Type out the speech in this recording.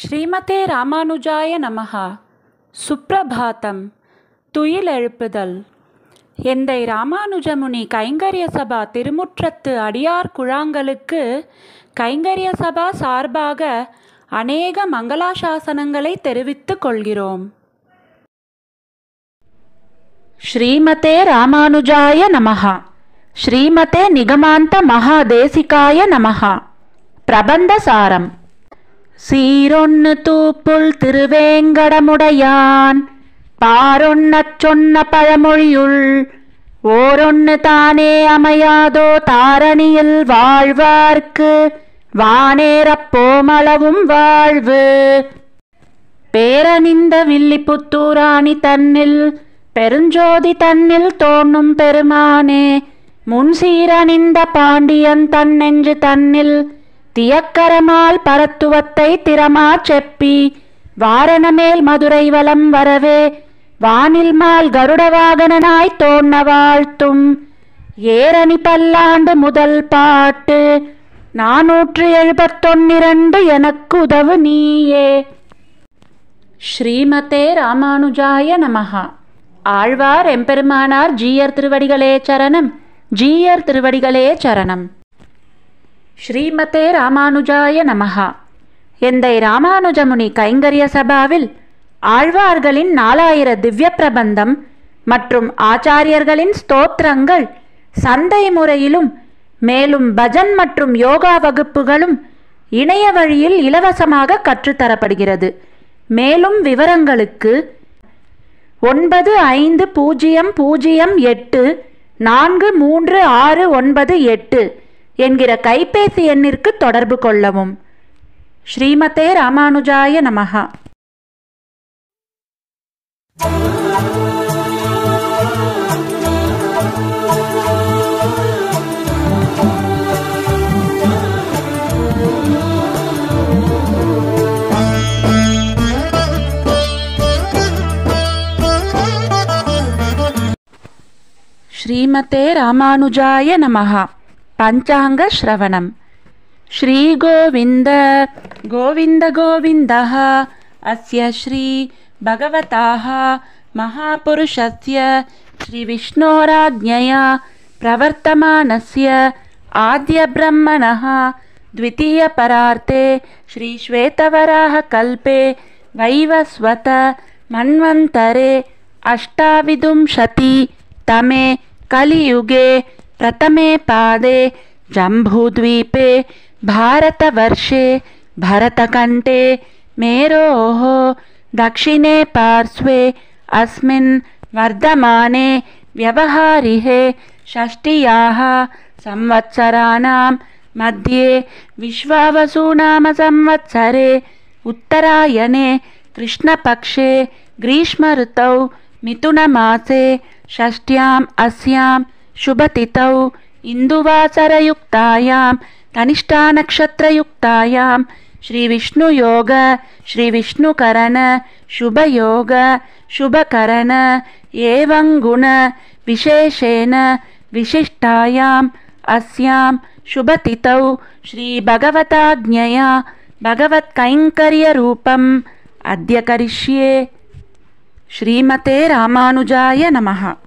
ஸ்ரீமதே ராமானுஜாய நமஹ. சுப்ரபாதம். துயிலெழுப்புதல். எந்தை ராமானுஜமுனி கைங்கரிய சபா திருமுற்றத்து அடியார் குழாங்களுக்கு கைங்கரிய சபா சார்பாக அநேக மங்களாசாசனங்களை தெரிவித்துக் கொள்கிறோம். ஸ்ரீமதே ராமானுஜாய நமஹ. ஸ்ரீமதே நிகமாந்த மகாதேசிகாய நமஹ. பிரபந்தசாரம். சீரொன்னு தூப்புள் திருவேங்கடமுடையான் பாரொன்னச் சொன்ன பழமொழியுள் ஓரொன்னு தானே அமையாதோ தாரணியில் வாழ்வார்க்கு வானேறப் போமளவும் வாழ்வு. பேரணிந்த வில்லிபுத்தூராணி தன்னில் பெருஞ்சோதி தன்னில் தோன்றும் பெருமானே முன்சீரணிந்த பாண்டியன் தன்னெஞ்சு தன்னில் தியக்கரமால் பரத்துவத்தை திறமா செப்பி வாரணமேல் மதுரை வலம் வரவே வானில் மால் கருட வாகனனாய் தோன்ன வாழ்த்தும் ஏரணி பல்லாண்டு முதல் பாட்டு 472 எனக்கு உதவு நீயே. ஸ்ரீமதே ராமானுஜாய நமஹ. ஆழ்வார் எம்பெருமானார் ஜீயர் திருவடிகளே சரணம். ஜீயர் திருவடிகளே சரணம். ஸ்ரீமதே ராமானுஜாய நமஹ. எந்தை ராமானுஜமுனி கைங்கரிய சபாவில் ஆழ்வார்களின் 4000 திவ்ய பிரபந்தம் மற்றும் ஆச்சாரியர்களின் ஸ்தோத்திரங்கள் சந்தை முறையிலும் மேலும் பஜன் மற்றும் யோகா வகுப்புகளும் இணைய வழியில் இலவசமாக கற்றுத்தரப்படுகிறது. மேலும் விவரங்களுக்கு 9508436698 என்கிற கைபேசி எண்ணிற்கு தொடர்பு கொள்ளவும். ஸ்ரீமதே ராமானுஜாய நமஹ. ஸ்ரீமதே ராமானுஜாய நமஹ. பஞ்சாங்க ஸ்ரவணம். ஸ்ரீ கோவிந்த கோவிந்த கோவிந்தः அஸ்ய ஸ்ரீ பகவதாः மகாபுருஷஸ்ய ஸ்ரீ விஷ்ணோராஜ்ஞயா பிரவர்த்தமானஸ்ய ஆத்ய பிரம்மணः த்விதீய பரார்த்தே ஸ்ரீ ஸ்வேதவராஹ கல்பே வைவஸ்வத மன்வந்தரே அஷ்டாவிதும்ஷதி தமே கலியுகே प्रथमे पादे जम्बूद्वीपे भारतवर्षे भरतकण्ठे मेरोः दक्षिणे पार्श्वे अस्मिन् वर्धमाने व्यवहारिहे षष्ठ्याः संवत्सराणां मध्ये विश्वावसुनाम संवत्सरे उत्तरायणे कृष्णपक्षे ग्रीष्मऋतौ मिथुनमासे षष्ठ्याम् अस्यां शुभतिथौ इन्दुवासरयुक्तायां तनिष्ठानक्षत्रयुक्तायां श्रीविष्णुयोग श्रीविष्णुकरण शुभयोग शुभकरण एवं गुण विशेषेण विशिष्टायाम् अस्यां शुभतिथौ श्रीभगवताज्ञया भगवत्कैङ्कर्यरूपम् अद्य करिष्ये. श्रीमते रामानुजाय नमः.